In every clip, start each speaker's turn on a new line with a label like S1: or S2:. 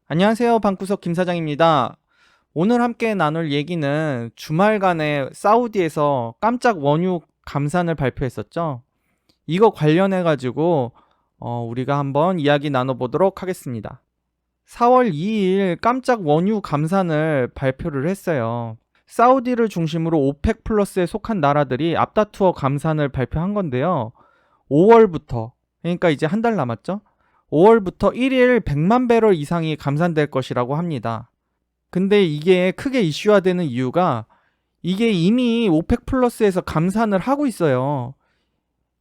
S1: 안녕하세요. 방구석 김 사장입니다. 오늘 함께 나눌 얘기는 주말간에 사우디에서 깜짝 원유 감산을 발표했었죠. 이거 관련해가지고 우리가 한번 이야기 나눠보도록 하겠습니다. 4월 2일 깜짝 원유 감산을 발표를 했어요. 사우디를 중심으로 오펙 플러스에 속한 나라들이 앞다투어 감산을 발표한 건데요. 5월부터, 그러니까 이제 한 달 남았죠. 5월부터 1일 100만 배럴 이상이 감산될 것이라고 합니다. 근데 이게 크게 이슈화되는 이유가 이게 이미 오펙 플러스에서 감산을 하고 있어요.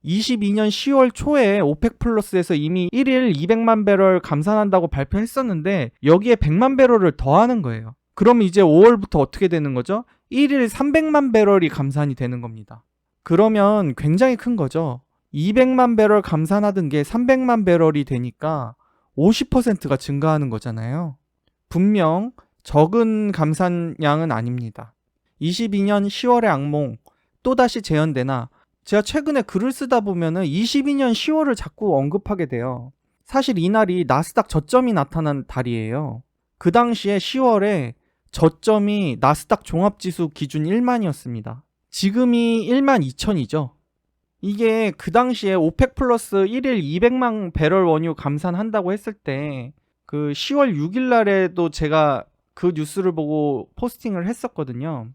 S1: 22년 10월 초에 오펙 플러스에서 이미 1일 200만 배럴 감산한다고 발표했었는데 여기에 100만 배럴을 더하는 거예요. 그럼 이제 5월부터 어떻게 되는 거죠? 1일 300만 배럴이 감산이 되는 겁니다. 그러면 굉장히 큰 거죠. 200만 배럴 감산하던 게 300만 배럴이 되니까 50%가 증가하는 거잖아요. 분명 적은 감산량은 아닙니다. 22년 10월의 악몽 또다시 재현되나 제가 최근에 글을 쓰다 보면은 22년 10월을 자꾸 언급하게 돼요. 사실 이날이 나스닥 저점이 나타난 달이에요. 그 당시에 10월에 저점이 나스닥 종합지수 기준 1만이었습니다. 지금이 1만 2천이죠. 이게 그 당시에 오펙 플러스 1일 200만 배럴 원유 감산한다고 했을 때 그 10월 6일 날에도 제가 그 뉴스를 보고 포스팅을 했었거든요.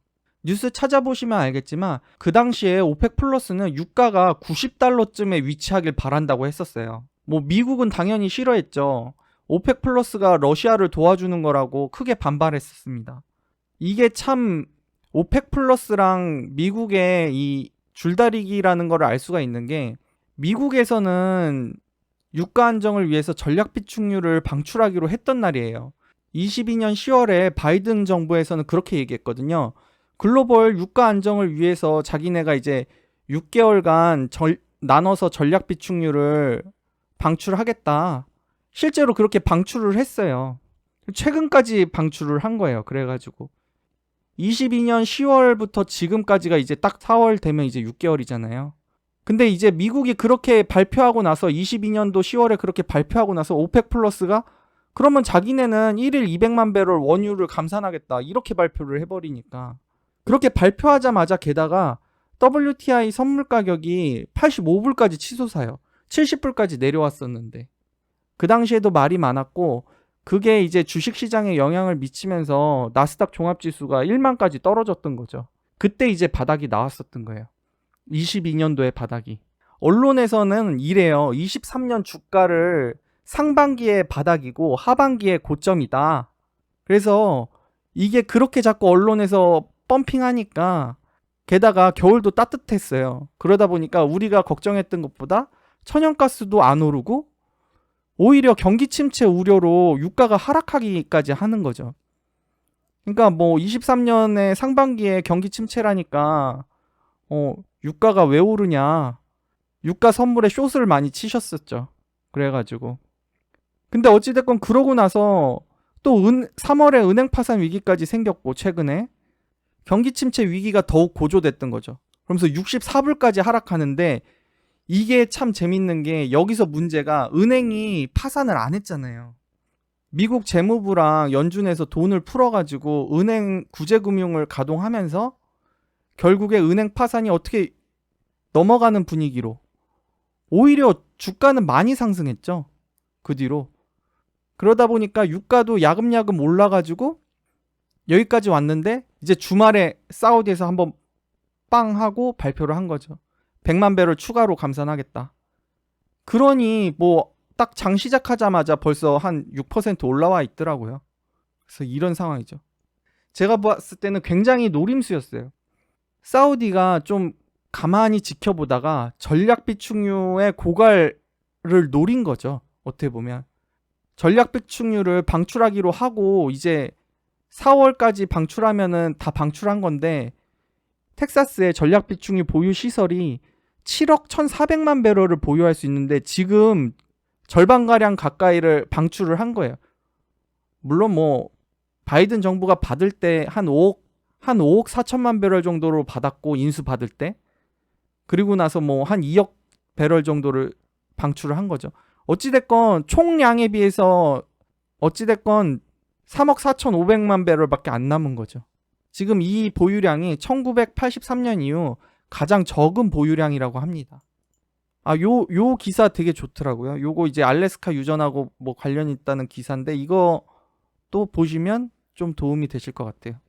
S1: 뉴스 찾아보시면 알겠지만 그 당시에 오펙 플러스는 유가가 90달러쯤에 위치하길 바란다고 했었어요. 뭐 미국은 당연히 싫어했죠. 오펙 플러스가 러시아를 도와주는 거라고 크게 반발했었습니다. 이게 참 오펙 플러스랑 미국의 이 줄다리기라는 걸 알 수가 있는 게 미국에서는 유가 안정을 위해서 전략 비축률을 방출하기로 했던 날이에요. 22년 10월에 바이든 정부에서는 그렇게 얘기했거든요. 글로벌 유가 안정을 위해서 자기네가 이제 6개월간 나눠서 전략 비축률을 방출하겠다. 실제로 그렇게 방출을 했어요. 최근까지 방출을 한 거예요. 그래가지고 22년 10월부터 지금까지가 이제 딱 4월 되면 이제 6개월이잖아요. 근데 이제 미국이 그렇게 발표하고 나서 22년도 10월에 그렇게 발표하고 나서 오펙 플러스가 그러면 자기네는 1일 200만 배럴 원유를 감산하겠다 이렇게 발표를 해버리니까 그렇게 발표하자마자 게다가 WTI 선물 가격이 85불까지 치솟아요. 70불까지 내려왔었는데 그 당시에도 말이 많았고 그게 이제 주식시장에 영향을 미치면서 나스닥 종합지수가 1만까지 떨어졌던 거죠. 그때 이제 바닥이 나왔었던 거예요. 22년도에 바닥이. 언론에서는 이래요. 23년 주가를 상반기에 바닥이고 하반기에 고점이다. 그래서 이게 그렇게 자꾸 언론에서 펌핑하니까 게다가 겨울도 따뜻했어요. 그러다 보니까 우리가 걱정했던 것보다 천연가스도 안 오르고 오히려 경기 침체 우려로 유가가 하락하기까지 하는 거죠. 그러니까 뭐 23년에 상반기에 경기 침체라니까 유가가 왜 오르냐. 유가 선물에 숏을 많이 치셨었죠. 그래가지고. 근데 어찌됐건 그러고 나서 또 3월에 은행 파산 위기까지 생겼고 최근에 경기 침체 위기가 더욱 고조됐던 거죠. 그러면서 64불까지 하락하는데 이게 참 재밌는 게 여기서 문제가 은행이 파산을 안 했잖아요. 미국 재무부랑 연준에서 돈을 풀어가지고 은행 구제금융을 가동하면서 결국에 은행 파산이 어떻게 넘어가는 분위기로 오히려 주가는 많이 상승했죠. 그 뒤로. 그러다 보니까 유가도 야금야금 올라가지고 여기까지 왔는데 이제 주말에 사우디에서 한번 빵 하고 발표를 한 거죠. 100만 배럴 추가로 감산하겠다. 그러니 뭐 딱 장 시작하자마자 벌써 한 6% 올라와 있더라고요. 그래서 이런 상황이죠. 제가 봤을 때는 굉장히 노림수였어요. 사우디가 좀 가만히 지켜보다가 전략 비축률의 고갈을 노린 거죠. 어떻게 보면. 전략 비축률을 방출하기로 하고 이제 4월까지 방출하면은 다 방출한 건데 텍사스의 전략 비축률 보유 시설이 7억 1,400만 배럴을 보유할 수 있는데 지금 절반가량 가까이를 방출을 한 거예요. 물론 뭐 바이든 정부가 받을 때 한 5억 4천만 배럴 정도로 받았고 인수 받을 때 그리고 나서 뭐 한 2억 배럴 정도를 방출을 한 거죠. 어찌됐건 총량에 비해서 어찌됐건 3억 4,500만 배럴밖에 안 남은 거죠. 지금 이 보유량이 1983년 이후 가장 적은 보유량이라고 합니다. 요 기사 되게 좋더라고요. 요거 이제 알래스카 유전하고 뭐 관련 있다는 기사인데 이거 또 보시면 좀 도움이 되실 것 같아요.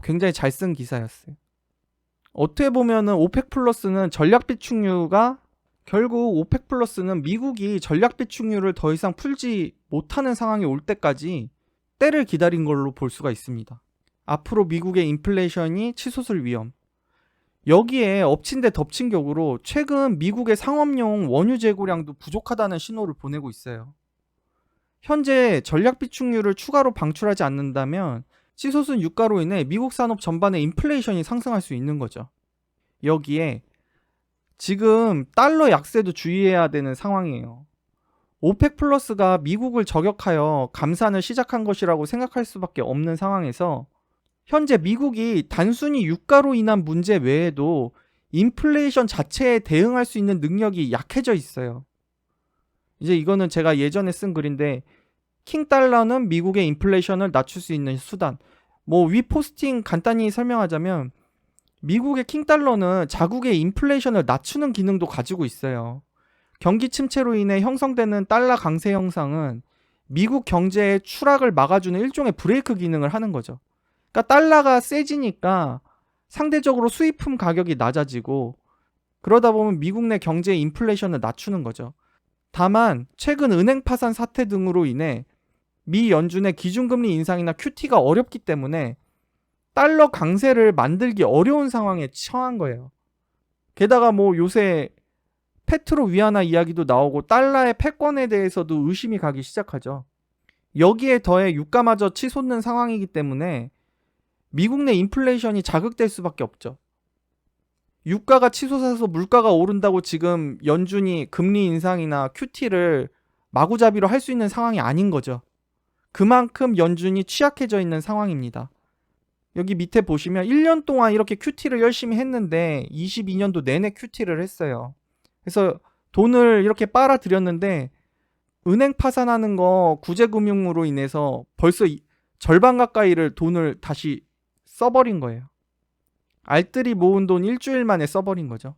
S1: 굉장히 잘 쓴 기사였어요. 어떻게 보면은 오펙 플러스는 전략 비축유가 결국 오펙 플러스는 미국이 전략 비축유를 더 이상 풀지 못하는 상황이 올 때까지 때를 기다린 걸로 볼 수가 있습니다. 앞으로 미국의 인플레이션이 치솟을 위험. 여기에 엎친 데 덮친 격으로 최근 미국의 상업용 원유 재고량도 부족하다는 신호를 보내고 있어요. 현재 전략 비축유를 추가로 방출하지 않는다면 치솟은 유가로 인해 미국 산업 전반의 인플레이션이 상승할 수 있는 거죠. 여기에 지금 달러 약세도 주의해야 되는 상황이에요. 오펙 플러스가 미국을 저격하여 감산을 시작한 것이라고 생각할 수밖에 없는 상황에서 현재 미국이 단순히 유가로 인한 문제 외에도 인플레이션 자체에 대응할 수 있는 능력이 약해져 있어요. 이제 이거는 제가 예전에 쓴 글인데 킹달러는 미국의 인플레이션을 낮출 수 있는 수단. 위 포스팅 간단히 설명하자면 미국의 킹달러는 자국의 인플레이션을 낮추는 기능도 가지고 있어요. 경기 침체로 인해 형성되는 달러 강세 현상은 미국 경제의 추락을 막아주는 일종의 브레이크 기능을 하는 거죠. 그러니까 달러가 세지니까 상대적으로 수입품 가격이 낮아지고 그러다 보면 미국 내 경제의 인플레이션을 낮추는 거죠. 다만 최근 은행 파산 사태 등으로 인해 미 연준의 기준금리 인상이나 QT가 어렵기 때문에 달러 강세를 만들기 어려운 상황에 처한 거예요. 게다가 요새 페트로 위안화 이야기도 나오고 달러의 패권에 대해서도 의심이 가기 시작하죠. 여기에 더해 유가마저 치솟는 상황이기 때문에 미국 내 인플레이션이 자극될 수밖에 없죠. 유가가 치솟아서 물가가 오른다고 지금 연준이 금리 인상이나 QT를 마구잡이로 할 수 있는 상황이 아닌 거죠. 그만큼 연준이 취약해져 있는 상황입니다. 여기 밑에 보시면 1년 동안 이렇게 QT를 열심히 했는데 22년도 내내 QT를 했어요. 그래서 돈을 이렇게 빨아들였는데 은행 파산하는 거 구제금융으로 인해서 벌써 절반 가까이를 돈을 다시 써버린 거예요. 알뜰히 모은 돈 일주일 만에 써버린 거죠.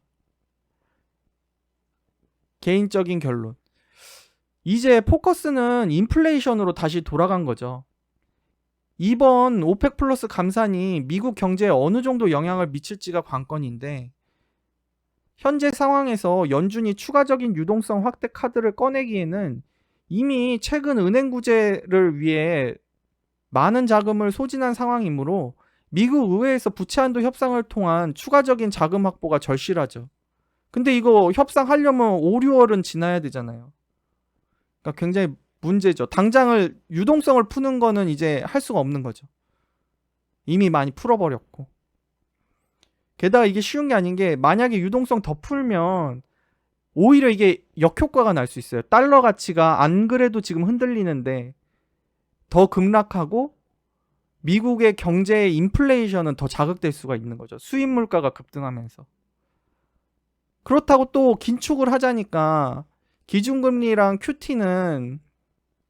S1: 개인적인 결론. 이제 포커스는 인플레이션으로 다시 돌아간 거죠. 이번 오펙 플러스 감산이 미국 경제에 어느 정도 영향을 미칠지가 관건인데 현재 상황에서 연준이 추가적인 유동성 확대 카드를 꺼내기에는 이미 최근 은행 구제를 위해 많은 자금을 소진한 상황이므로 미국 의회에서 부채 한도 협상을 통한 추가적인 자금 확보가 절실하죠. 근데 이거 협상하려면 5, 6월은 지나야 되잖아요. 그러니까 굉장히 문제죠. 당장을 유동성을 푸는 거는 이제 할 수가 없는 거죠. 이미 많이 풀어버렸고. 게다가 이게 쉬운 게 아닌 게 만약에 유동성 더 풀면 오히려 이게 역효과가 날 수 있어요. 달러 가치가 안 그래도 지금 흔들리는데 더 급락하고 미국의 경제의 인플레이션은 더 자극될 수가 있는 거죠. 수입 물가가 급등하면서. 그렇다고 또 긴축을 하자니까 기준금리랑 QT는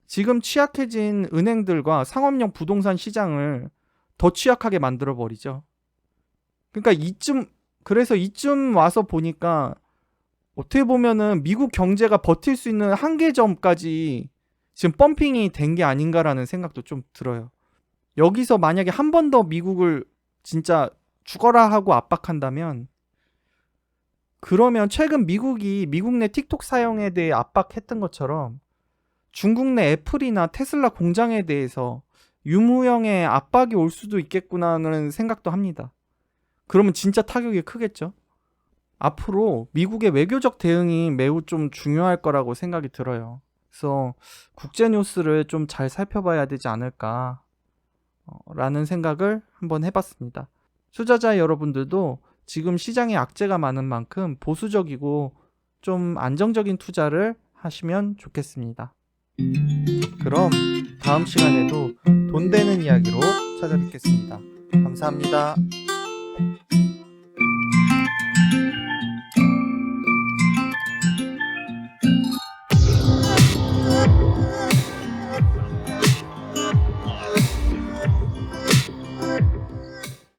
S1: 지금 취약해진 은행들과 상업용 부동산 시장을 더 취약하게 만들어버리죠. 그러니까 그래서 이쯤 와서 보니까 어떻게 보면은 미국 경제가 버틸 수 있는 한계점까지 지금 펌핑이 된 게 아닌가라는 생각도 좀 들어요. 여기서 만약에 한 번 더 미국을 진짜 죽어라 하고 압박한다면 그러면 최근 미국이 미국 내 틱톡 사용에 대해 압박했던 것처럼 중국 내 애플이나 테슬라 공장에 대해서 유무형의 압박이 올 수도 있겠구나라는 생각도 합니다. 그러면 진짜 타격이 크겠죠. 앞으로 미국의 외교적 대응이 매우 좀 중요할 거라고 생각이 들어요. 그래서 국제 뉴스를 좀 잘 살펴봐야 되지 않을까 라는 생각을 한번 해봤습니다. 투자자 여러분들도 지금 시장에 악재가 많은 만큼 보수적이고 좀 안정적인 투자를 하시면 좋겠습니다. 그럼 다음 시간에도 돈 되는 이야기로 찾아뵙겠습니다. 감사합니다.